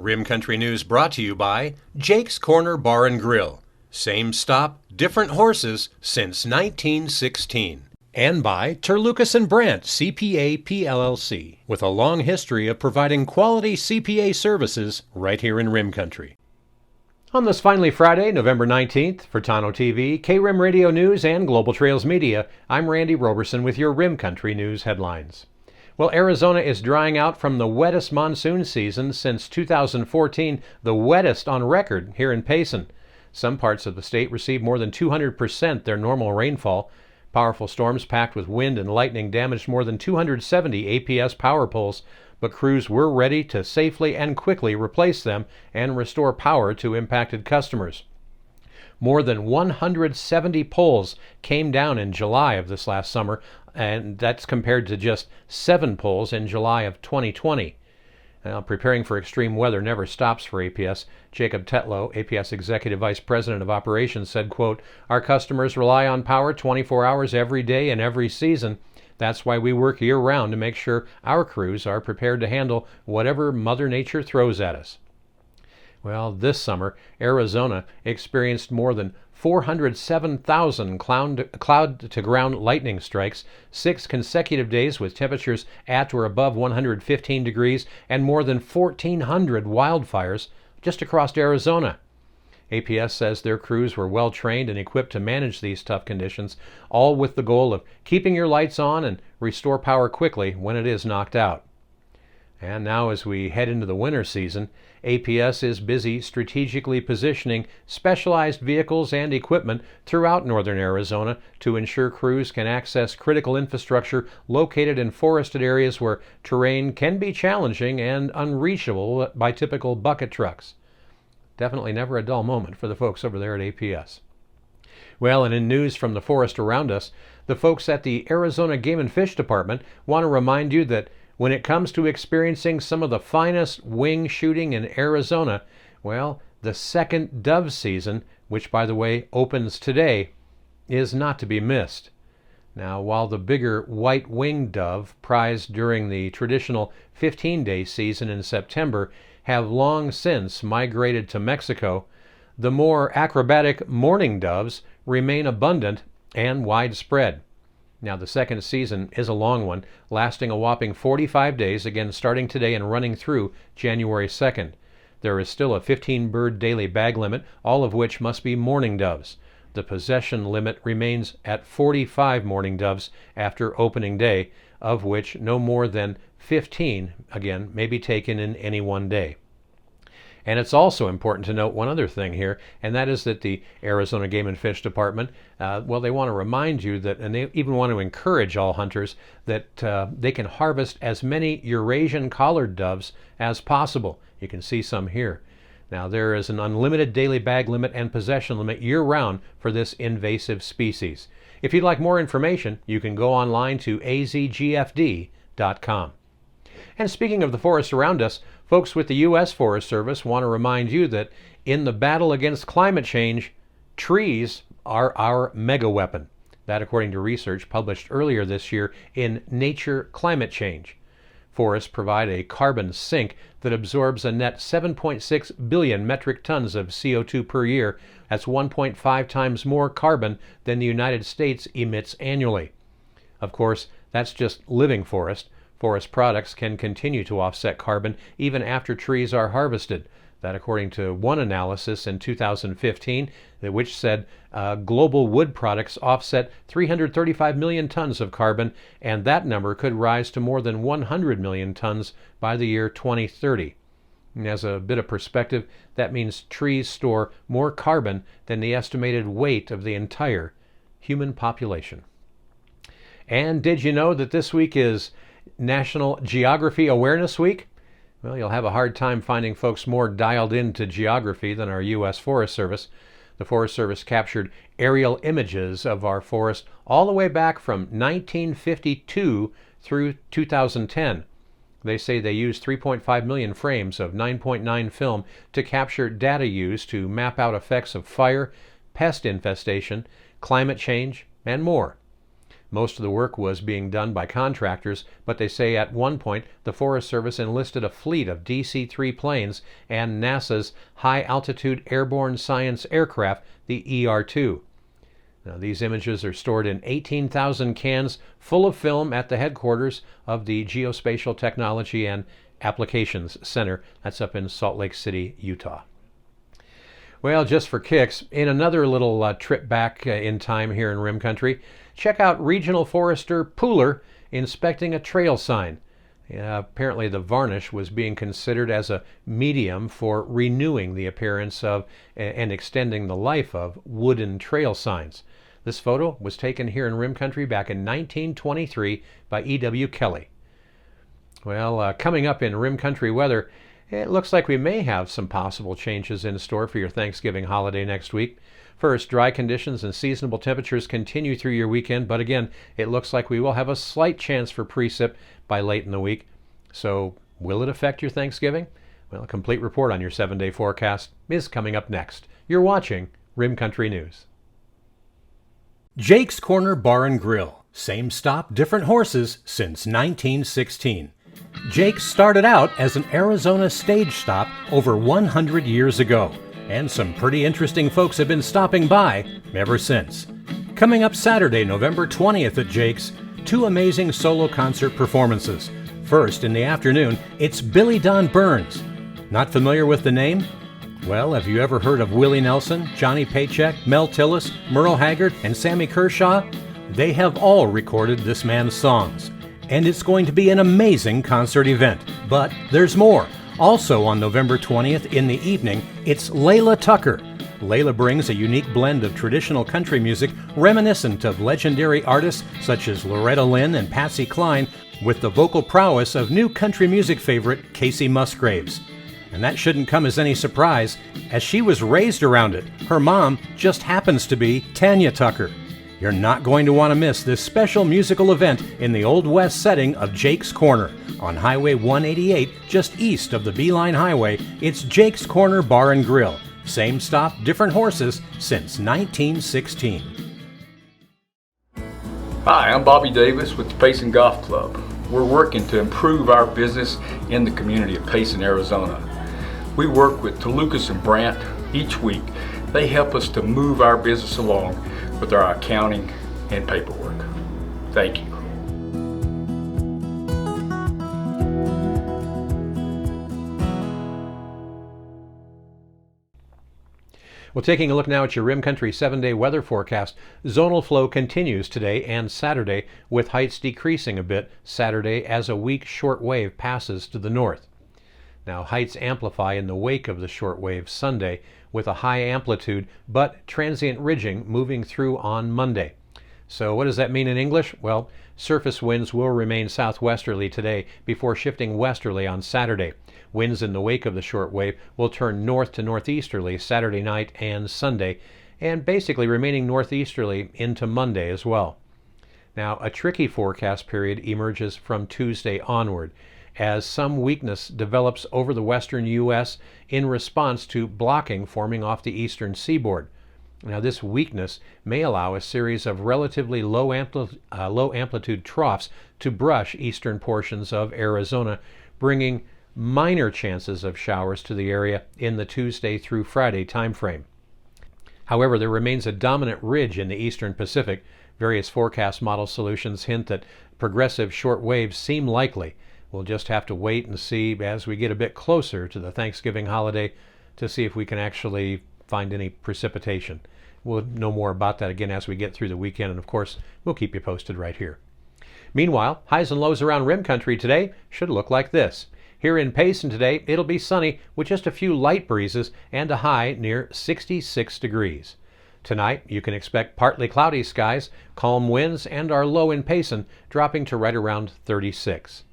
Rim Country News brought to you by Jake's Corner Bar and Grill. Same stop, different horses since 1916. And by Terlucas and Brandt, CPA PLLC, with a long history of providing quality CPA services right here in Rim Country. On this finally Friday, November 19th, for Tano TV, K-Rim Radio News, and Global Trails Media, I'm Randy Roberson with your Rim Country News headlines. Well, Arizona is drying out from the wettest monsoon season since 2014, the wettest on record here in Payson. Some parts of the state received more than 200% their normal rainfall. Powerful storms packed with wind and lightning damaged more than 270 APS power poles, but crews were ready to safely and quickly replace them and restore power to impacted customers. More than 170 poles came down in July of this last summer, and that's compared to just 7 poles in July of 2020. Now, preparing for extreme weather never stops for APS. Jacob Tetlow, APS Executive Vice President of Operations, said, quote, "Our customers rely on power 24 hours every day and every season. That's why we work year-round to make sure our crews are prepared to handle whatever Mother Nature throws at us." Well, this summer, Arizona experienced more than 407,000 cloud-to-ground lightning strikes, 6 consecutive days with temperatures at or above 115 degrees, and more than 1,400 wildfires just across Arizona. APS says their crews were well trained and equipped to manage these tough conditions, all with the goal of keeping your lights on and restore power quickly when it is knocked out. And now, as we head into the winter season, APS is busy strategically positioning specialized vehicles and equipment throughout northern Arizona to ensure crews can access critical infrastructure located in forested areas where terrain can be challenging and unreachable by typical bucket trucks. Definitely never a dull moment for the folks over there at APS. Well, and in news from the forest around us, the folks at the Arizona Game and Fish Department want to remind you that when it comes to experiencing some of the finest wing shooting in Arizona, well, the second dove season, which by the way opens today, is not to be missed. Now, while the bigger white-winged dove prized during the traditional 15-day season in September have long since migrated to Mexico, the more acrobatic mourning doves remain abundant and widespread. Now, the second season is a long one, lasting a whopping 45 days, again starting today and running through January 2nd. There is still a 15-bird daily bag limit, all of which must be mourning doves. The possession limit remains at 45 mourning doves after opening day, of which no more than 15, again, may be taken in any one day. And it's also important to note one other thing here, and that is that the Arizona Game and Fish Department, they want to remind you that, and they even want to encourage all hunters, that they can harvest as many Eurasian collared doves as possible. You can see some here. Now, there is an unlimited daily bag limit and possession limit year-round for this invasive species. If you'd like more information, you can go online to azgfd.com. And speaking of the forest around us, folks with the U.S. Forest Service want to remind you that in the battle against climate change, trees are our mega weapon. That according to research published earlier this year in Nature Climate Change. Forests provide a carbon sink that absorbs a net 7.6 billion metric tons of CO2 per year. That's 1.5 times more carbon than the United States emits annually. Of course, that's just living forest. Forest products can continue to offset carbon even after trees are harvested. That according to one analysis in 2015, which said global wood products offset 335 million tons of carbon, and that number could rise to more than 100 million tons by the year 2030. And as a bit of perspective, that means trees store more carbon than the estimated weight of the entire human population. And did you know that this week is National Geography Awareness Week? Well, you'll have a hard time finding folks more dialed into geography than our U.S. Forest Service. The Forest Service captured aerial images of our forest all the way back from 1952 through 2010. They say they used 3.5 million frames of 9.9 film to capture data used to map out effects of fire, pest infestation, climate change, and more. Most of the work was being done by contractors, but they say at one point the Forest Service enlisted a fleet of DC-3 planes and NASA's High Altitude Airborne Science Aircraft, the ER-2. Now, these images are stored in 18,000 cans full of film at the headquarters of the Geospatial Technology and Applications Center. That's up in Salt Lake City, Utah. Well, just for kicks, in another little trip back in time here in Rim Country, check out Regional Forester Pooler inspecting a trail sign. Apparently the varnish was being considered as a medium for renewing the appearance of and extending the life of wooden trail signs. This photo was taken here in Rim Country back in 1923 by E.W. Kelly. Well, coming up in Rim Country weather, it looks like we may have some possible changes in store for your Thanksgiving holiday next week. First, dry conditions and seasonable temperatures continue through your weekend, but again, it looks like we will have a slight chance for precip by late in the week. So, will it affect your Thanksgiving? Well, a complete report on your 7-day forecast is coming up next. You're watching Rim Country News. Jake's Corner Bar and Grill. Same stop, different horses since 1916. Jake's started out as an Arizona stage stop over 100 years ago, and some pretty interesting folks have been stopping by ever since. Coming up Saturday, November 20th at Jake's, 2 amazing solo concert performances. First, in the afternoon, it's Billy Don Burns. Not familiar with the name? Well, have you ever heard of Willie Nelson, Johnny Paycheck, Mel Tillis, Merle Haggard, and Sammy Kershaw? They have all recorded this man's songs. And it's going to be an amazing concert event. But there's more. Also on November 20th in the evening, it's Layla Tucker. Layla brings a unique blend of traditional country music reminiscent of legendary artists such as Loretta Lynn and Patsy Cline, with the vocal prowess of new country music favorite Casey Musgraves. And that shouldn't come as any surprise, as she was raised around it. Her mom just happens to be Tanya Tucker. You're not going to want to miss this special musical event in the Old West setting of Jake's Corner. On Highway 188, just east of the Beeline Highway, it's Jake's Corner Bar and Grill. Same stop, different horses since 1916. Hi, I'm Bobby Davis with the Payson Golf Club. We're working to improve our business in the community of Payson, Arizona. We work with Tolucas and Brandt each week. They help us to move our business along with our accounting and paperwork. Thank you. Well, taking a look now at your Rim Country 7-day weather forecast, zonal flow continues today and Saturday, with heights decreasing a bit Saturday as a weak short wave passes to the north. Now, heights amplify in the wake of the short wave Sunday, with a high amplitude but transient ridging moving through on Monday. So what does that mean in English? Well, surface winds will remain southwesterly today before shifting westerly on Saturday. Winds in the wake of the short wave will turn north to northeasterly Saturday night and Sunday, and basically remaining northeasterly into Monday as well. Now, a tricky forecast period emerges from Tuesday onward, as some weakness develops over the western U.S. in response to blocking forming off the eastern seaboard. Now, this weakness may allow a series of relatively low amplitude troughs to brush eastern portions of Arizona, bringing minor chances of showers to the area in the Tuesday through Friday timeframe. However, there remains a dominant ridge in the eastern Pacific. Various forecast model solutions hint that progressive short waves seem likely. We'll just have to wait and see as we get a bit closer to the Thanksgiving holiday to see if we can actually find any precipitation. We'll know more about that again as we get through the weekend, and of course, we'll keep you posted right here. Meanwhile, highs and lows around Rim Country today should look like this. Here in Payson today, it'll be sunny with just a few light breezes and a high near 66 degrees. Tonight, you can expect partly cloudy skies, calm winds, and our low in Payson dropping to right around 36.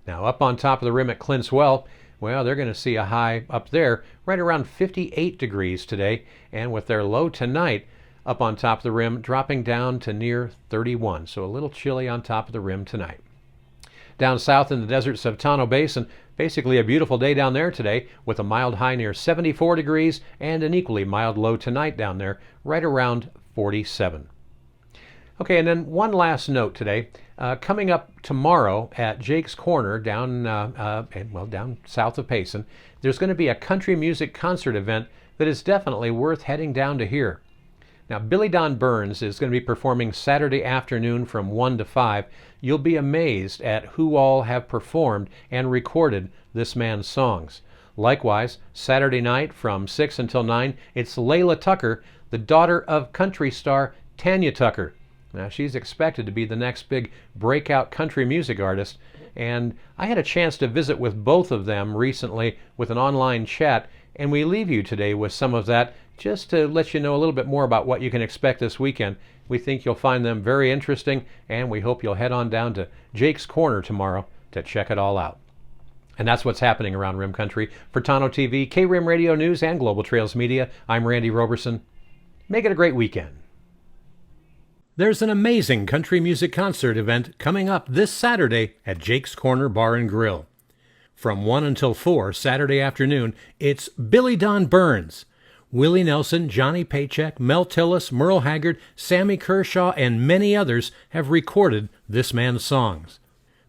Now, up on top of the rim at Clint's Well, they're going to see a high up there right around 58 degrees today, and with their low tonight up on top of the rim dropping down to near 31, so a little chilly on top of the rim tonight. Down south in the deserts of Tano Basin, basically a beautiful day down there today with a mild high near 74 degrees and an equally mild low tonight down there right around 47. Okay, and then one last note today. Coming up tomorrow at Jake's Corner down south of Payson, there's going to be a country music concert event that is definitely worth heading down to hear. Now, Billy Don Burns is going to be performing Saturday afternoon from 1 to 5. You'll be amazed at who all have performed and recorded this man's songs. Likewise, Saturday night from 6 until 9, it's Layla Tucker, the daughter of country star Tanya Tucker. Now, she's expected to be the next big breakout country music artist, and I had a chance to visit with both of them recently with an online chat, and we leave you today with some of that just to let you know a little bit more about what you can expect this weekend. We think you'll find them very interesting, and we hope you'll head on down to Jake's Corner tomorrow to check it all out. And that's what's happening around Rim Country. For Tano TV, K-Rim Radio News, and Global Trails Media, I'm Randy Roberson. Make it a great weekend. There's an amazing country music concert event coming up this Saturday at Jake's Corner Bar and Grill. From 1 until 4 Saturday afternoon, it's Billy Don Burns. Willie Nelson, Johnny Paycheck, Mel Tillis, Merle Haggard, Sammy Kershaw, and many others have recorded this man's songs.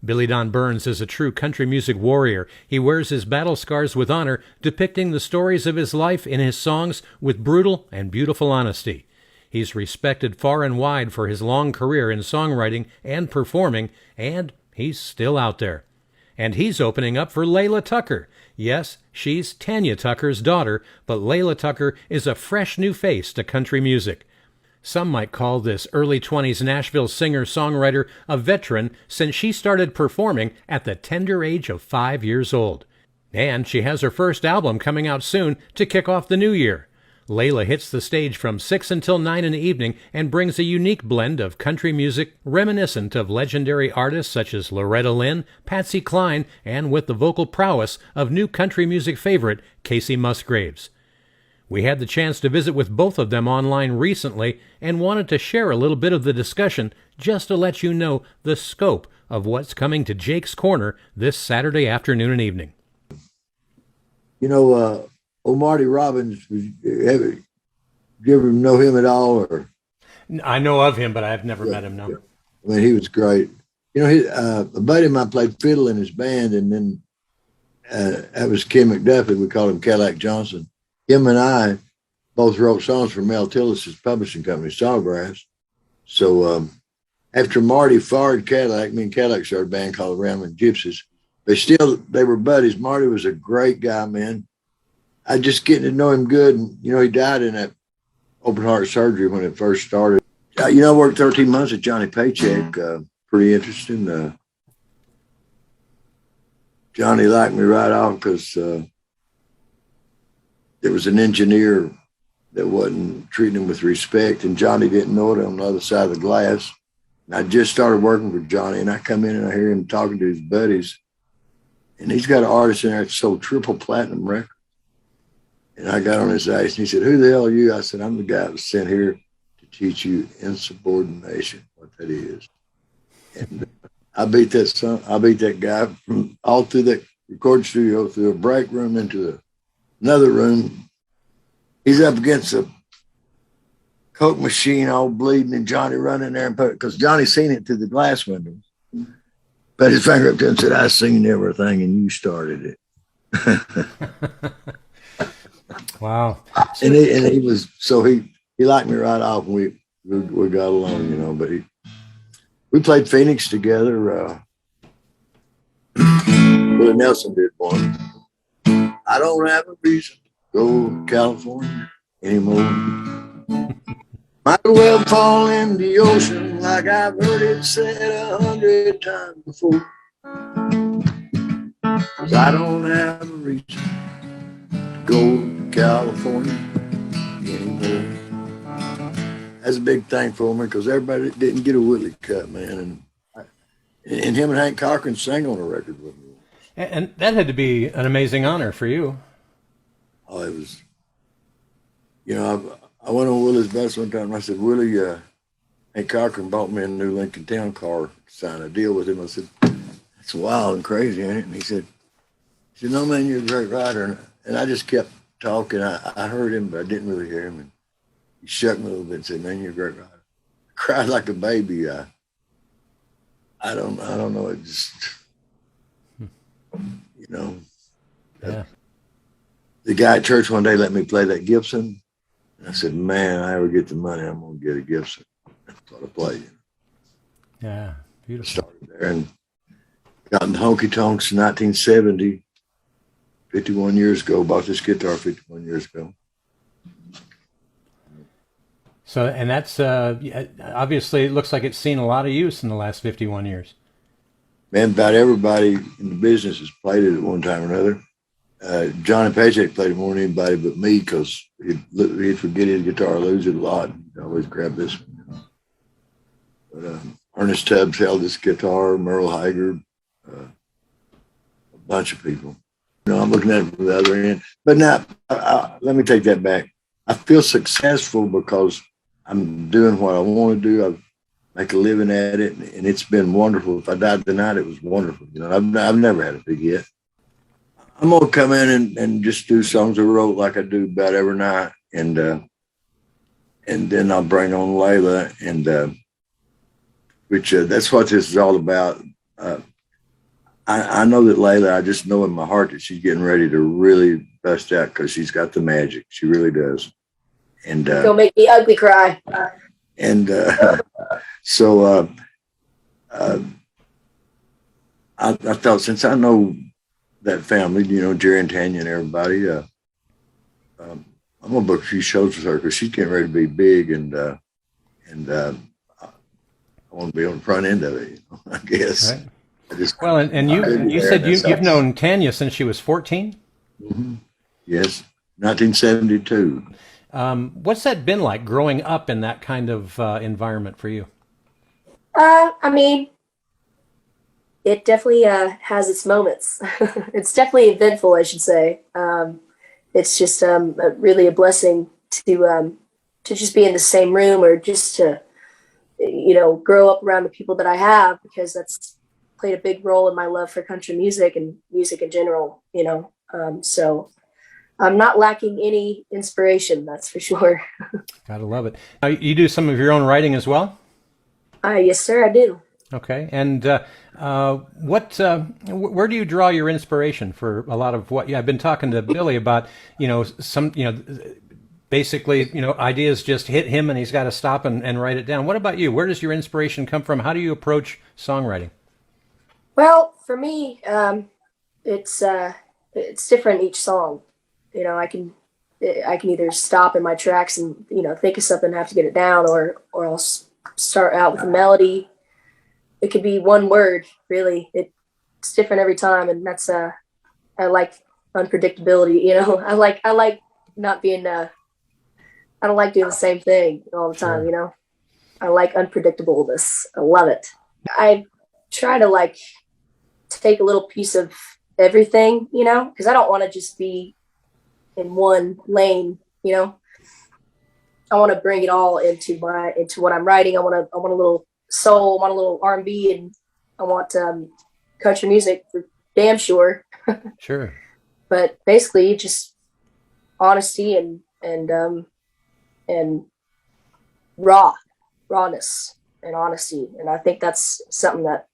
Billy Don Burns is a true country music warrior. He wears his battle scars with honor, depicting the stories of his life in his songs with brutal and beautiful honesty. He's respected far and wide for his long career in songwriting and performing, and he's still out there. And he's opening up for Leila Tucker. Yes, she's Tanya Tucker's daughter, but Leila Tucker is a fresh new face to country music. Some might call this early 20s Nashville singer-songwriter a veteran since she started performing at the tender age of 5 years old. And she has her first album coming out soon to kick off the new year. Layla hits the stage from 6 until 9 in the evening and brings a unique blend of country music reminiscent of legendary artists such as Loretta Lynn, Patsy Cline, and with the vocal prowess of new country music favorite Casey Musgraves. We had the chance to visit with both of them online recently and wanted to share a little bit of the discussion just to let you know the scope of what's coming to Jake's Corner this Saturday afternoon and evening. You know, Marty Robbins, you ever know him at all? Or I know of him, but I've never met him, no. Yeah. I mean, he was great. You know, a buddy of mine played fiddle in his band, and then that was Kim McDuffie. We called him Cadillac Johnson. Him and I both wrote songs for Mel Tillis' publishing company, Sawgrass. So after Marty fired Cadillac, me and Cadillac started a band called the Rambling Gypsies. They were buddies. Marty was a great guy, man. I just getting to know him good. And, you know, he died in that open heart surgery when it first started. You know, I worked 13 months at Johnny Paycheck. Pretty interesting. Johnny liked me right off because there was an engineer that wasn't treating him with respect, and Johnny didn't know it on the other side of the glass. And I just started working for Johnny, and I come in and I hear him talking to his buddies. And he's got an artist in there that sold triple platinum records. And I got on his ass, and he said, "Who the hell are you?" I said, "I'm the guy that was sent here to teach you insubordination, what that is." And I beat that guy from all through that recording studio, through a break room into another room. He's up against a Coke machine all bleeding, and Johnny running there and because Johnny seen it through the glass windows. Put his finger up there and said, "I seen everything, and you started it." Wow. And he was, so he liked me right off, and we got along, you know. But we played Phoenix together. Willie Nelson did one. I don't have a reason to go to California anymore. Might as well fall in the ocean like I've heard it said 100 times before. 'Cause I don't have a reason to go to California anymore. That's a big thing for me because everybody didn't get a Willie cut, man. And him and Hank Cochran sang on a record with me. And that had to be an amazing honor for you. Oh, it was, you know, I went on Willie's bus one time and I said, "Willie, Hank Cochran bought me a new Lincoln Town car to sign a deal with him." I said, "That's wild and crazy, ain't it?" And he said, "No, man, you're a great writer." And I just kept talking. I heard him, but I didn't really hear him. And he shook me a little bit and said, "Man, you're a great writer." cried like a baby. I don't know. It just, you know, Yeah. the guy at church one day let me play that Gibson. And I said, man, I ever get the money, I'm going to get a Gibson. That's what I played. Yeah. Beautiful. Started there and got in honky tonks in 1970, 51 years ago. Bought this guitar 51 years ago. So, and that's obviously it looks like it's seen a lot of use in the last 51 years. Man, about everybody in the business has played it at one time or another. Johnny Paycheck played it more than anybody but me because he'd forget his guitar, lose it a lot. He'd always grab this one. But Ernest Tubbs held this guitar, Merle Haggard, a bunch of people. You know, I'm looking at it from the other end. But now, let me take that back. I feel successful because I'm doing what I want to do. I make a living at it, and it's been wonderful. If I died tonight, it was wonderful. You know, I've never had a big hit. I'm gonna come in and just do songs I wrote like I do about every night, and then I'll bring on Layla, and which that's what this is all about. I know that Layla, I just know in my heart that she's getting ready to really bust out because she's got the magic. She really does. And don't make me ugly cry. And so I thought, since I know that family, you know, Jerry and Tanya and everybody, I'm gonna book a few shows with her because she's getting ready to be big, and I want to be on the front end of it, you know, I guess. Right. Well, and you said you've known Tanya since she was 14? Mm-hmm. Yes, 1972. What's that been like growing up in that kind of environment for you? I mean, it definitely has its moments. It's definitely eventful, I should say. It's just really a blessing to just be in the same room, or just to, you know, grow up around the people that I have, because that's played a big role in my love for country music and music in general, you know. So I'm not lacking any inspiration, that's for sure. Gotta love it. Now, you do some of your own writing as well? Yes, sir, I do. Okay. And where do you draw your inspiration for a lot of what? Yeah, I've been talking to Billy about, you know, basically, you know, ideas just hit him and he's got to stop and write it down. What about you? Where does your inspiration come from? How do you approach songwriting? Well, for me, it's different each song. You know, I can either stop in my tracks and, you know, think of something and have to get it down, or I'll start out with a melody. It could be one word, really. It's different every time, and that's I like unpredictability. You know, I like not being. I don't like doing the same thing all the time. Sure. You know, I like unpredictableness. I love it. I try to like take a little piece of everything, you know, because I don't want to just be in one lane. You know, I want to bring it all into what I'm writing. I want a little soul, I want a little R&B, and I want country music for damn sure. Sure. But basically, just honesty and rawness and honesty, and I think that's something that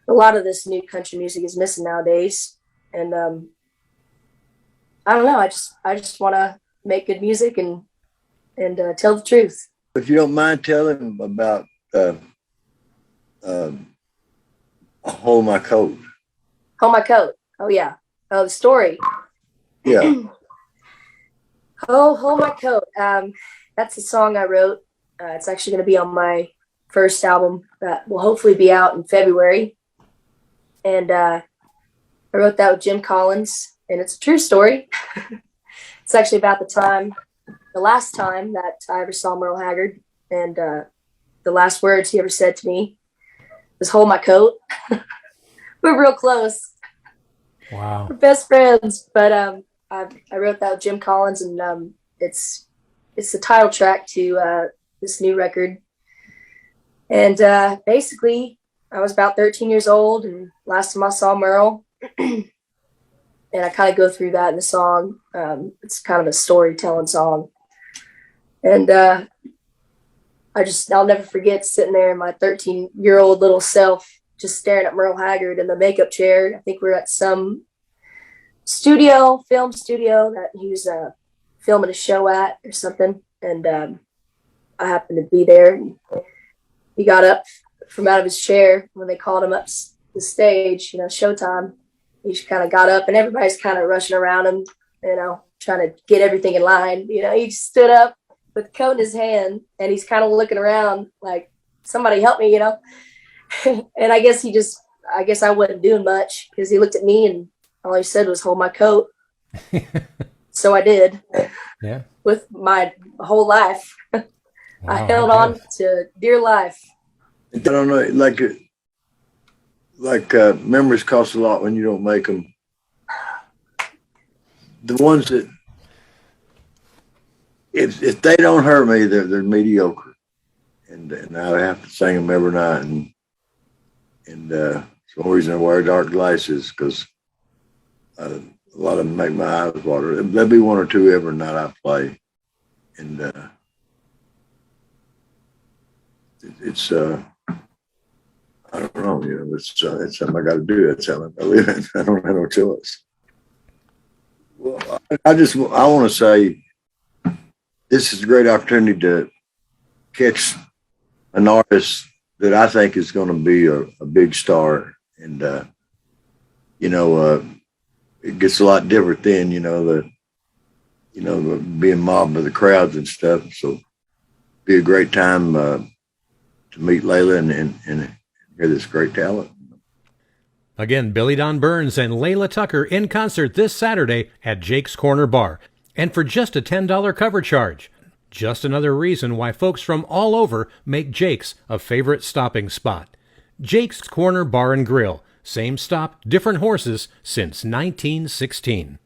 a lot of this new country music is missing nowadays. And I don't know. I just want to make good music and tell the truth. If you don't mind telling them about Hold My Coat. Hold My Coat. Oh, yeah. Oh, the story. Yeah. Hold My Coat. That's a song I wrote. It's actually going to be on my first album that will hopefully be out in February. And I wrote that with Jim Collins, and it's a true story. It's actually about the last time that I ever saw Merle Haggard, and the last words he ever said to me was "Hold my coat." We're real close. Wow. We're best friends. But I wrote that with Jim Collins, and it's the title track to this new record. And basically, I was about 13 years old, and last time I saw Merle, and I kind of go through that in the song. It's kind of a storytelling song. And I'll never forget sitting there, my 13-year-old little self, just staring at Merle Haggard in the makeup chair. I think we were at some film studio that he was filming a show at or something. And I happened to be there. And he got up from out of his chair when they called him up the stage, showtime. He just kind of got up and everybody's kind of rushing around him, trying to get everything in line. He just stood up with the coat in his hand and he's kind of looking around like, somebody help me, And I guess I wasn't doing much because he looked at me and all he said was hold my coat. So I did. Yeah. With my whole life. Wow, I held on to dear life. I don't know, memories cost a lot when you don't make them. The ones that, if they don't hurt me, they're mediocre, and I have to sing them every night, and it's the only reason I wear dark glasses, because a lot of them make my eyes water. There'll be one or two every night I play, and it's I don't know, it's something I got to do. That's how I live. I don't have no choice. Well, I want to say this is a great opportunity to catch an artist that I think is going to be a big star, and it gets a lot different then. Being mobbed by the crowds and stuff. So, be a great time to meet Layla and hear this great talent. Again, Billy Don Burns and Leila Tucker in concert this Saturday at Jake's Corner Bar, and for just a $10 cover charge. Just another reason why folks from all over make Jake's a favorite stopping spot. Jake's Corner Bar and Grill. Same stop, different horses since 1916.